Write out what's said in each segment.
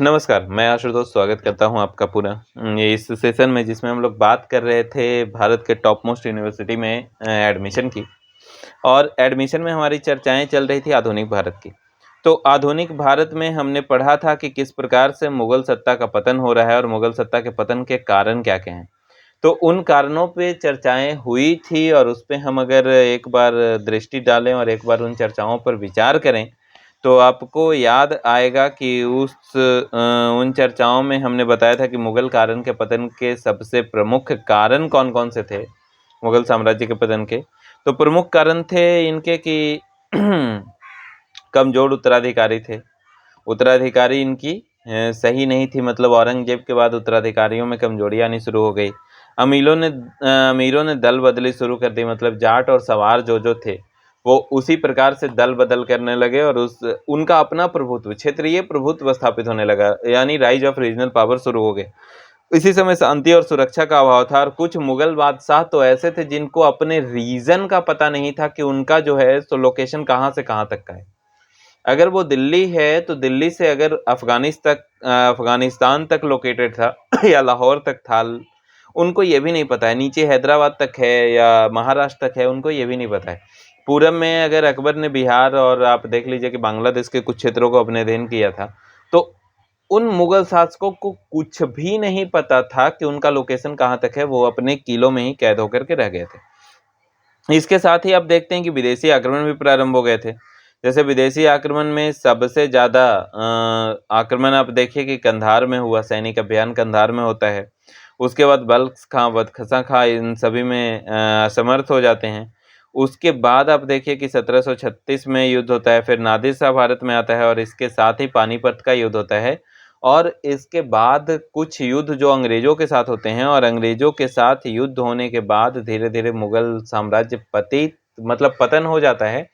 नमस्कार, मैं आशुतोष स्वागत करता हूँ आपका पूरा इस सेशन में जिसमें हम लोग बात कर रहे थे भारत के टॉप मोस्ट यूनिवर्सिटी में एडमिशन की। और एडमिशन में हमारी चर्चाएं चल रही थी आधुनिक भारत की। तो आधुनिक भारत में हमने पढ़ा था कि किस प्रकार से मुगल सत्ता का पतन हो रहा है और मुगल सत्ता के पतन के कारण क्या-क्या हैं। तो उन कारणों पे चर्चाएं हुई थी और उस पे हम अगर एक बार दृष्टि डालें और एक बार उन चर्चाओं पर विचार करें, तो आपको याद आएगा कि उन चर्चाओं में हमने बताया था कि मुगल कारण के पतन के सबसे प्रमुख कारण कौन-कौन से थे, मुगल साम्राज्य के पतन के। तो प्रमुख कारण थे इनके कि कमज़ोर उत्तराधिकारी थे। उत्तराधिकारी इनकी सही नहीं थी, मतलब औरंगज़ेब के बाद उत्तराधिकारियों में कमज़ोरी आनी शुरू हो गई। अमीरों ने दल बदली शुरू कर दी, मतलब जाट और सवार जो थे, वो उसी प्रकार से दल बदल करने लगे और उनका अपना प्रभुत्व, क्षेत्रीय प्रभुत्व स्थापित होने लगा, यानी राइज़ ऑफ रीजनल पावर शुरू हो गए। इसी समय शांति और सुरक्षा का अभाव था और कुछ मुगल बादशाह तो ऐसे थे जिनको अपने रीजन का पता नहीं था कि उनका जो है सो लोकेशन कहाँ से कहाँ तक का है। अगर वो दिल्ली है तो दिल्ली से अगर अफ़गानिस्तान तक लोकेटेड था या लाहौर तक था, उनको ये भी नहीं पता है। नीचे हैदराबाद तक है या महाराष्ट्र तक है, उनको ये भी नहीं पता है। पूरब में अगर अकबर ने बिहार और आप देख लीजिए कि बांग्लादेश के कुछ क्षेत्रों को अपने अधीन किया था, तो उन मुगल शासकों को कुछ भी नहीं पता था कि उनका लोकेशन कहाँ तक है, वो अपने किलों में ही कैद होकर के रह गए थे। इसके साथ ही आप देखते हैं कि विदेशी आक्रमण भी प्रारंभ हो गए थे। जैसे विदेशी आक्रमण में सबसे ज़्यादा आक्रमण आप देखिए कि कंधार में हुआ, सैनिक अभियान कंधार में होता है। उसके बाद बल्ख खां, बदख्शां खां इन सभी में असमर्थ हो जाते हैं। उसके बाद आप देखिए कि 1736 में युद्ध होता है, फिर नादिर शाह भारत में आता है और इसके साथ ही पानीपत का युद्ध होता है। और इसके बाद कुछ युद्ध जो अंग्रेज़ों के साथ होते हैं और अंग्रेज़ों के साथ युद्ध होने के बाद धीरे-धीरे मुगल साम्राज्य पतन हो जाता है।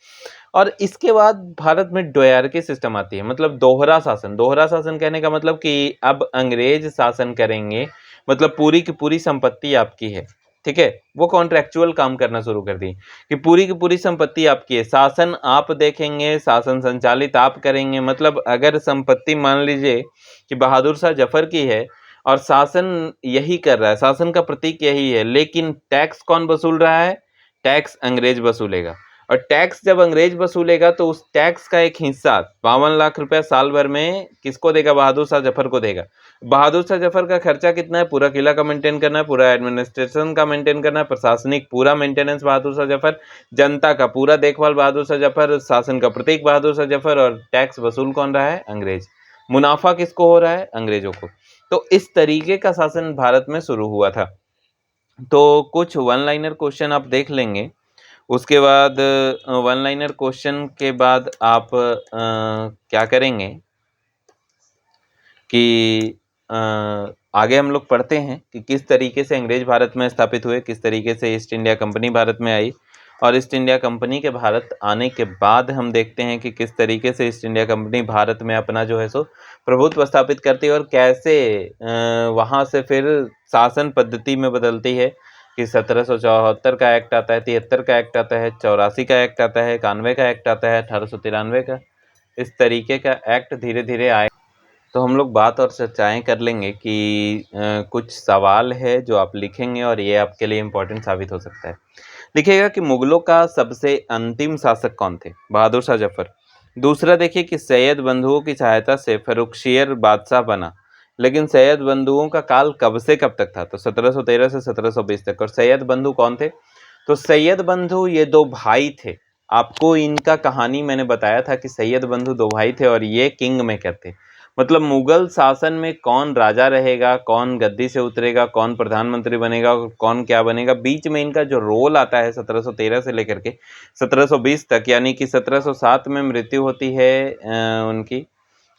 और इसके बाद भारत में ड्वायरकी सिस्टम आती है, मतलब दोहरा शासन। दोहरा शासन कहने का मतलब कि अब अंग्रेज शासन करेंगे, मतलब पूरी की पूरी संपत्ति आपकी है, ठीक है? वो कॉन्ट्रैक्चुअल काम करना शुरू कर दी कि पूरी की पूरी संपत्ति आपकी है, शासन आप देखेंगे, शासन संचालित आप करेंगे। मतलब अगर संपत्ति मान लीजिए कि बहादुर शाह जफर की है और शासन यही कर रहा है, शासन का प्रतीक यही है, लेकिन टैक्स कौन वसूल रहा है? टैक्स अंग्रेज वसूलेगा। और टैक्स जब अंग्रेज वसूलेगा तो उस टैक्स का एक हिस्सा 52 लाख रुपया साल भर में किसको देगा? बहादुर शाह जफर को देगा। बहादुर शाह जफर का खर्चा कितना है? पूरा किला का मेंटेन करना है, पूरा एडमिनिस्ट्रेशन का मेंटेन करना है, प्रशासनिक पूरा मेंटेनेंस बहादुर शाह जफर, जनता का पूरा देखभाल बहादुर शाह जफर, शासन का प्रतीक बहादुर शाह जफर, और टैक्स वसूल कौन रहा है? अंग्रेज। मुनाफा किसको हो रहा है? अंग्रेजों को। तो इस तरीके का शासन भारत में शुरू हुआ था। तो कुछ वन लाइनर क्वेश्चन आप देख लेंगे। उसके बाद वन लाइनर क्वेश्चन के बाद आप क्या करेंगे कि आगे हम लोग पढ़ते हैं कि किस तरीके से अंग्रेज भारत में स्थापित हुए, किस तरीके से ईस्ट इंडिया कंपनी भारत में आई, और ईस्ट इंडिया कंपनी के भारत आने के बाद हम देखते हैं कि किस तरीके से ईस्ट इंडिया कंपनी भारत में अपना जो है सो प्रभुत्व स्थापित करती है और कैसे वहाँ से फिर शासन पद्धति में बदलती है कि 1774 का एक्ट आता है, 73 का एक्ट आता है, 84 का एक्ट आता है, 91 का एक्ट आता है, 1893 का। इस तरीके का एक्ट धीरे-धीरे आए। तो हम लोग बात और चर्चाएँ कर लेंगे कि कुछ सवाल है जो आप लिखेंगे और ये आपके लिए इम्पोर्टेंट साबित हो सकता है। लिखिएगा कि मुगलों का सबसे अंतिम शासक कौन थे? बहादुर शाह जफर। दूसरा देखिए कि सैयद बंधुओं की सहायता से फ़र्रुखशियर बादशाह बना, लेकिन सैयद बंधुओं का काल कब से कब तक था? तो 1713 से 1720 तक। और सैयद बंधु कौन थे? तो सैयद बंधु ये 2 भाई थे। आपको इनका कहानी मैंने बताया था कि सैयद बंधु 2 भाई थे और ये किंग मेकर थे। मतलब मुगल शासन में कौन राजा रहेगा, कौन गद्दी से उतरेगा, कौन प्रधानमंत्री बनेगा, कौन क्या बनेगा, बीच में इनका जो रोल आता है 1713 से लेकर के 1720 तक, यानी कि 1707 में मृत्यु होती है उनकी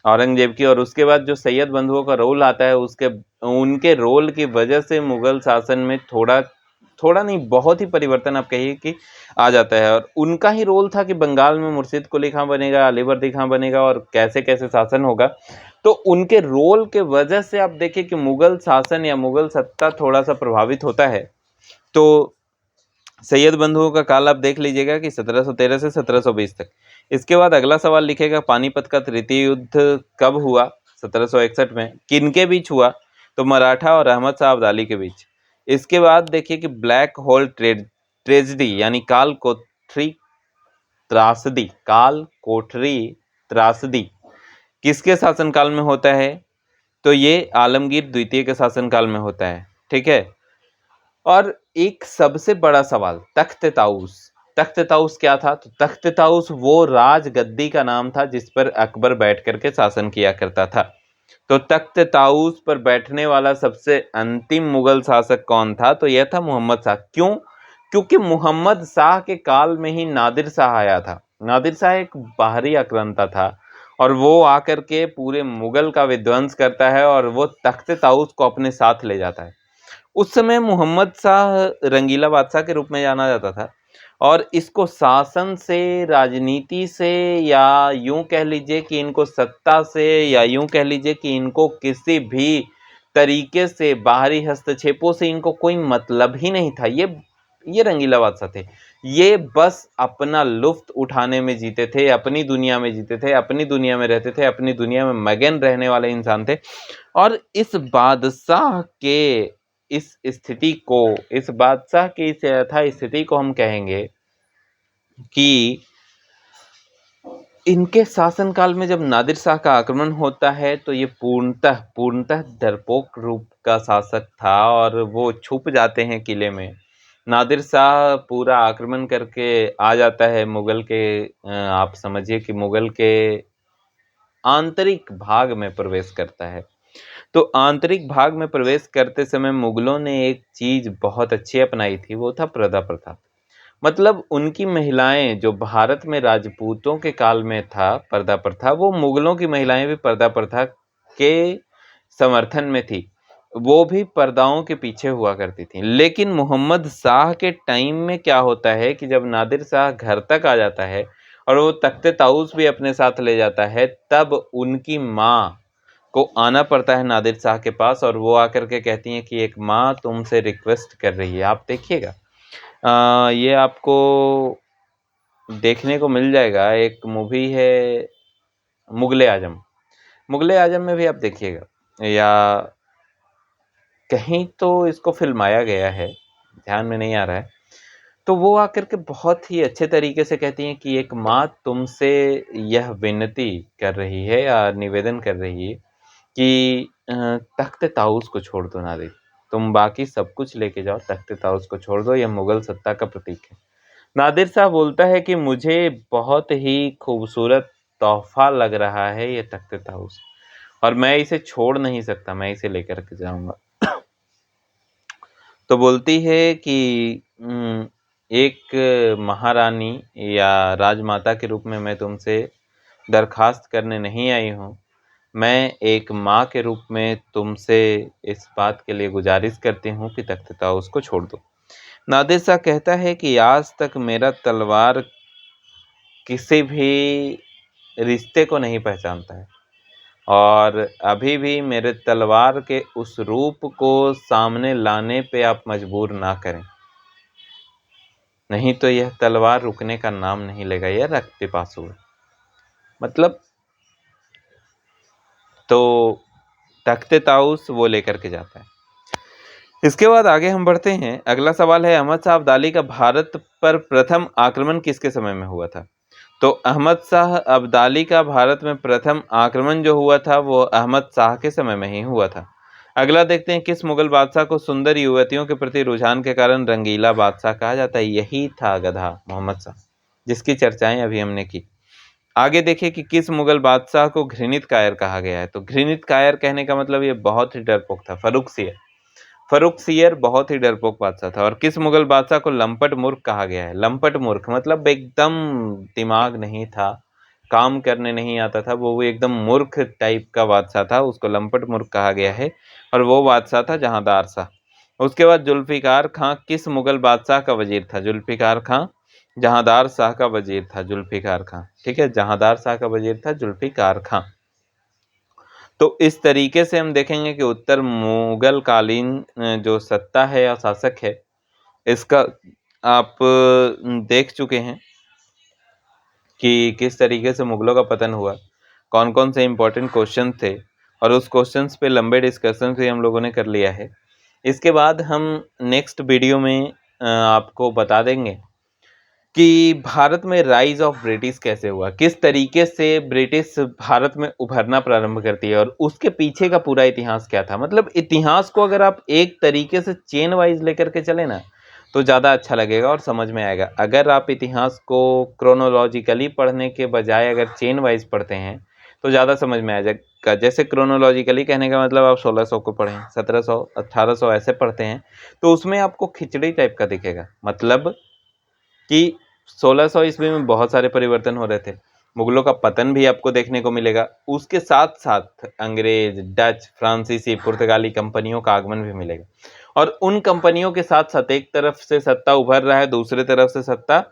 औरंगज़ेब की, और उसके बाद जो सैयद बंधुओं का रोल आता है उनके रोल की वजह से मुगल शासन में थोड़ा थोड़ा नहीं, बहुत ही परिवर्तन आप कहिए कि आ जाता है। और उनका ही रोल था कि बंगाल में मुर्शिद कुली खां बनेगा, अलीवर्दी खां बनेगा और कैसे-कैसे शासन होगा। तो उनके रोल के वजह से आप देखिए कि मुगल शासन या मुगल सत्ता थोड़ा-सा प्रभावित होता है। तो सैयद बंधुओं का काल आप देख लीजिएगा कि 1713 से 1720 तक। इसके बाद अगला सवाल लिखेगा पानीपत का तृतीय युद्ध कब हुआ? 1761 में। किनके बीच हुआ? तो मराठा और अहमद शाह अब्दाली के बीच। इसके बाद देखिए कि ब्लैक होल ट्रेजेडी यानी काल कोठरी त्रासदी किसके शासनकाल में होता है? तो ये आलमगीर द्वितीय के शासनकाल में होता है। ठीक है। और एक सबसे बड़ा सवाल, तख्त ताऊस। तख्त ताऊस क्या था? तो तख्त ताऊस वो राजगद्दी का नाम था जिस पर अकबर बैठ करके शासन किया करता था। तो तख्त ताऊस पर बैठने वाला सबसे अंतिम मुगल शासक कौन था? तो यह था मोहम्मद शाह। क्यों? क्योंकि मोहम्मद शाह के काल में ही नादिर शाह आया था। नादिर शाह एक बाहरी आक्रांता था और वो आकर के पूरे मुगल का विध्वंस करता है और वो तख्त ताऊस को अपने साथ ले जाता है। उस समय मोहम्मद शाह रंगीला बादशाह के रूप में जाना जाता था और इसको शासन से, राजनीति से, या यूं कह लीजिए कि इनको सत्ता से, या यूं कह लीजिए कि इनको किसी भी तरीके से बाहरी हस्तक्षेपों से इनको कोई मतलब ही नहीं था। ये रंगीला बादशाह थे। ये बस अपना लुफ्त उठाने में जीते थे, अपनी दुनिया में जीते थे, अपनी दुनिया में रहते थे, अपनी दुनिया में मगन रहने वाले इंसान थे। और इस बादशाह के इस बादशाह की इस यथा स्थिति को हम कहेंगे कि इनके शासनकाल में जब नादिर शाह का आक्रमण होता है तो ये पूर्णतः डरपोक रूप का शासक था और वो छुप जाते हैं किले में। नादिर शाह पूरा आक्रमण करके आ जाता है मुगल के, आप समझिए कि मुगल के आंतरिक भाग में प्रवेश करता है। तो आंतरिक भाग में प्रवेश करते समय मुगलों ने एक चीज बहुत अच्छी अपनाई थी, वो था पर्दा प्रथा। मतलब उनकी महिलाएं, जो भारत में राजपूतों के काल में था पर्दा प्रथा, वो मुगलों की महिलाएं भी पर्दा प्रथा के समर्थन में थी। वो भी पर्दाओं के पीछे हुआ करती थी। लेकिन मोहम्मद शाह के टाइम में क्या होता है कि जब नादिर शाह घर तक आ जाता है और वो तख्त ताऊस भी अपने साथ ले जाता है, तब उनकी माँ को आना पड़ता है नादिर शाह के पास और वो आकर के कहती हैं कि एक माँ तुमसे रिक्वेस्ट कर रही है। आप देखिएगा, ये आपको देखने को मिल जाएगा। एक मूवी है मुगले आजम। मुगले आजम में भी आप देखिएगा, या कहीं तो इसको फिल्माया गया है, ध्यान में नहीं आ रहा है। तो वो आकर के बहुत ही अच्छे तरीके से कहती हैं कि एक माँ तुमसे यह विनती कर रही है या निवेदन कर रही है कि तख्त ताऊस को छोड़ दो नादिर, तुम बाकी सब कुछ लेके जाओ, तख्त ताऊस को छोड़ दो, यह मुगल सत्ता का प्रतीक है। नादिर शाह बोलता है कि मुझे बहुत ही खूबसूरत तोहफा लग रहा है ये तख्त ताऊस, और मैं इसे छोड़ नहीं सकता, मैं इसे लेकर के जाऊंगा। तो बोलती है कि एक महारानी या राजमाता के रूप में मैं तुमसे दरखास्त करने नहीं आई हूँ, मैं एक माँ के रूप में तुमसे इस बात के लिए गुजारिश करती हूँ कि तख्त ताऊस को छोड़ दो। नादिर शाह कहता है कि आज तक मेरा तलवार किसी भी रिश्ते को नहीं पहचानता है और अभी भी मेरे तलवार के उस रूप को सामने लाने पे आप मजबूर ना करें, नहीं तो यह तलवार रुकने का नाम नहीं लेगा, यह रक्त पिपासु है। मतलब तो तख्त ताऊस वो लेकर के जाता है। इसके बाद आगे हम बढ़ते हैं। अगला सवाल है, अहमद शाह अब्दाली का भारत पर प्रथम आक्रमण किसके समय में हुआ था? तो अहमद शाह अब्दाली का भारत में प्रथम आक्रमण जो हुआ था वो अहमद शाह के समय में ही हुआ था। अगला देखते हैं, किस मुगल बादशाह को सुंदर युवतियों के प्रति रुझान के कारण रंगीला बादशाह कहा जाता है? यही था गधा मोहम्मद शाह, जिसकी चर्चाएं अभी हमने की। आगे देखिए कि किस मुगल बादशाह को घृणित कायर कहा गया है? तो घृणित कायर कहने का मतलब ये बहुत ही डरपोक था, फर्रुखसियर बहुत ही डरपोक बादशाह था। और किस मुगल बादशाह को लंपट मूर्ख कहा गया है? लंपट मूर्ख मतलब एकदम दिमाग नहीं था, काम करने नहीं आता था, वो एकदम मूर्ख टाइप का बादशाह था, उसको लंपट मूर्ख कहा गया है। और वो बादशाह था जहांदार शाह। उसके बाद जुल्फिकार खां किस मुगल बादशाह का वजीर था? जुल्फिकार खां जहांदार शाह का वजीर था, जुल्फिकार खां। ठीक है, जहांदार शाह का वजीर था जुल्फिकार खां। तो इस तरीके से हम देखेंगे कि उत्तर मुगल कालीन जो सत्ता है या शासक है, इसका आप देख चुके हैं कि किस तरीके से मुगलों का पतन हुआ, कौन कौन से इंपॉर्टेंट क्वेश्चन थे। और उस क्वेश्चंस पे लंबे डिस्कशन भी हम लोगों ने कर लिया है। इसके बाद हम नेक्स्ट वीडियो में आपको बता देंगे कि भारत में राइज ऑफ ब्रिटिश कैसे हुआ, किस तरीके से ब्रिटिश भारत में उभरना प्रारंभ करती है और उसके पीछे का पूरा इतिहास क्या था। मतलब इतिहास को अगर आप एक तरीके से चेन वाइज लेकर के चले ना तो ज़्यादा अच्छा लगेगा और समझ में आएगा। अगर आप इतिहास को क्रोनोलॉजिकली पढ़ने के बजाय अगर चेन वाइज पढ़ते हैं तो ज़्यादा समझ में आ जाएगा। जैसे क्रोनोलॉजिकली कहने का मतलब आप 1600 को पढ़ें, 1700, 1800 ऐसे पढ़ते हैं तो उसमें आपको खिचड़ी टाइप का दिखेगा। मतलब कि 1600 ईस्वी में बहुत सारे परिवर्तन हो रहे थे, मुगलों का पतन भी आपको देखने को मिलेगा, उसके साथ साथ अंग्रेज, डच, फ्रांसीसी, पुर्तगाली कंपनियों का आगमन भी मिलेगा और उन कंपनियों के साथ साथ एक तरफ से सत्ता उभर रहा है, दूसरे तरफ से सत्ता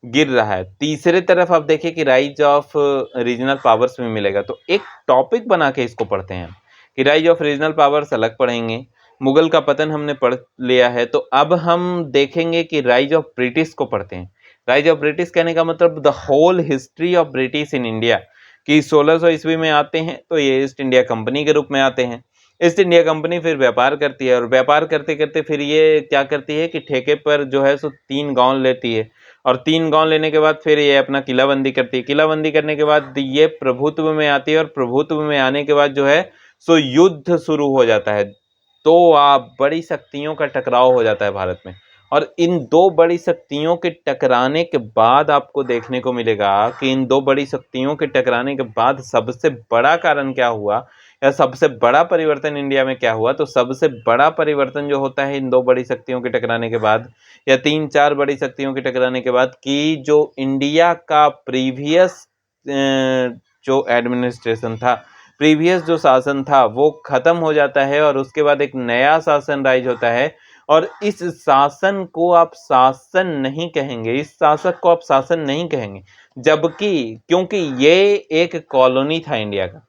गिर रहा है, तीसरे तरफ आप देखिए कि राइज ऑफ रीजनल पावर्स में मिलेगा। तो एक टॉपिक बना के इसको पढ़ते हैं कि राइज ऑफ रीजनल पावर्स अलग पढ़ेंगे, मुगल का पतन हमने पढ़ लिया है, तो अब हम देखेंगे कि राइज ऑफ ब्रिटिश को पढ़ते हैं। राइज ऑफ ब्रिटिश कहने का मतलब the whole history of British in India, कि 1600 ईस्वी में आते हैं तो ये ईस्ट इंडिया कंपनी के रूप में आते हैं। ईस्ट इंडिया कंपनी फिर व्यापार करती है और व्यापार करते करते फिर ये क्या करती है कि ठेके पर जो है सो 3 गांव लेती है और 3 गांव लेने के बाद फिर ये अपना किलाबंदी करती है। किलाबंदी करने के बाद ये प्रभुत्व में आती है और प्रभुत्व में आने के बाद जो है सो युद्ध शुरू हो जाता है। तो आप बड़ी शक्तियों का टकराव हो जाता है भारत में और इन दो बड़ी शक्तियों के टकराने के बाद आपको देखने को मिलेगा कि इन दो बड़ी शक्तियों के टकराने के बाद सबसे बड़ा कारण क्या हुआ या सबसे बड़ा परिवर्तन इंडिया में क्या हुआ। तो सबसे बड़ा परिवर्तन जो होता है इन दो बड़ी शक्तियों के टकराने के बाद या 3-4 बड़ी शक्तियों के टकराने के बाद कि जो इंडिया का प्रीवियस जो एडमिनिस्ट्रेशन था, प्रीवियस जो शासन था वो खत्म हो जाता है और उसके बाद एक नया शासन राइज होता है और इस शासन को आप शासन नहीं कहेंगे, इस शासक को आप शासन नहीं कहेंगे, जबकि क्योंकि ये एक कॉलोनी था इंडिया का,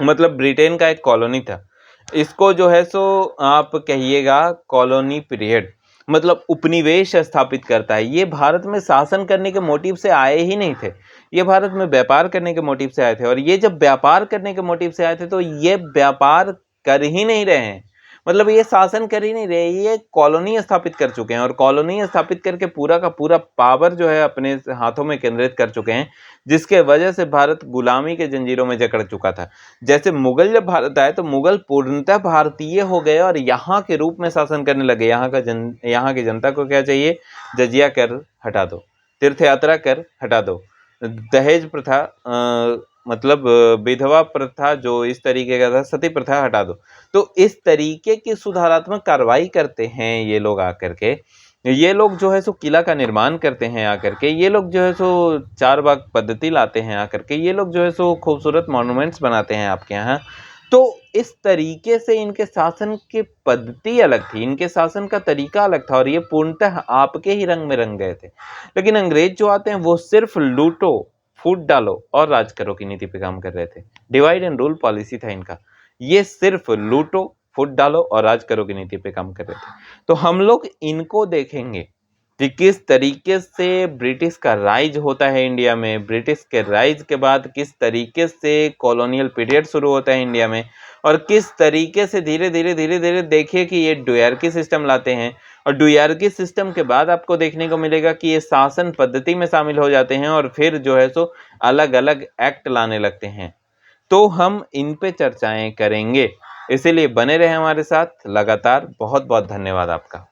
मतलब ब्रिटेन का एक कॉलोनी था। इसको जो है सो आप कहिएगा कॉलोनी पीरियड, मतलब उपनिवेश स्थापित करता है। ये भारत में शासन करने के मोटिव से आए ही नहीं थे, ये भारत में व्यापार करने के मोटिव से आए थे और ये जब व्यापार करने के मोटिव से आए थे तो ये व्यापार कर ही नहीं रहे हैं, मतलब ये शासन कर ही नहीं रहे, ये कॉलोनी स्थापित कर चुके हैं और कॉलोनी स्थापित करके पूरा का पूरा पावर जो है अपने हाथों में केंद्रित कर चुके हैं, जिसके वजह से भारत गुलामी के जंजीरों में जकड़ चुका था। जैसे मुगल जब भारत आए तो मुगल पूर्णतः भारतीय हो गए और यहाँ के रूप में शासन करने लगे। यहाँ की जनता को क्या चाहिए, जजिया कर हटा दो, तीर्थ यात्रा कर हटा दो, दहेज प्रथा मतलब विधवा प्रथा जो इस तरीके का था, सती प्रथा हटा दो। तो इस तरीके की सुधारात्मक कार्रवाई करते हैं ये लोग आकर के, ये लोग जो है सो किला का निर्माण करते हैं आकर के, ये लोग जो है सो 4 बाग पद्धति लाते हैं आकर के, ये लोग जो है सो खूबसूरत मॉन्यूमेंट्स बनाते हैं आपके यहाँ। तो इस तरीके से इनके शासन की पद्धति अलग थी, इनके शासन का तरीका अलग था और ये पूर्णतः आपके ही रंग में रंग गए थे। लेकिन अंग्रेज जो आते हैं वो सिर्फ लूटो, फूट डालो और राज करो की नीति पे काम कर रहे थे। डिवाइड एंड रूल पॉलिसी था इनका, ये सिर्फ लूटो, फूट डालो और राज करो की नीति पे काम कर रहे थे। तो हम लोग इनको देखेंगे कि किस तरीके से ब्रिटिश का राइज होता है इंडिया में, ब्रिटिश के राइज के बाद किस तरीके से कॉलोनियल पीरियड शुरू होता है इंडिया में और किस तरीके से धीरे धीरे देखिए कि ये डुयार्की सिस्टम लाते हैं और डुयार्की सिस्टम के बाद आपको देखने को मिलेगा कि ये शासन पद्धति में शामिल हो जाते हैं और फिर जो है सो अलग अलग एक्ट लाने लगते हैं। तो हम इन पे चर्चाएं करेंगे, इसीलिए बने रहे हमारे साथ लगातार। बहुत बहुत धन्यवाद आपका।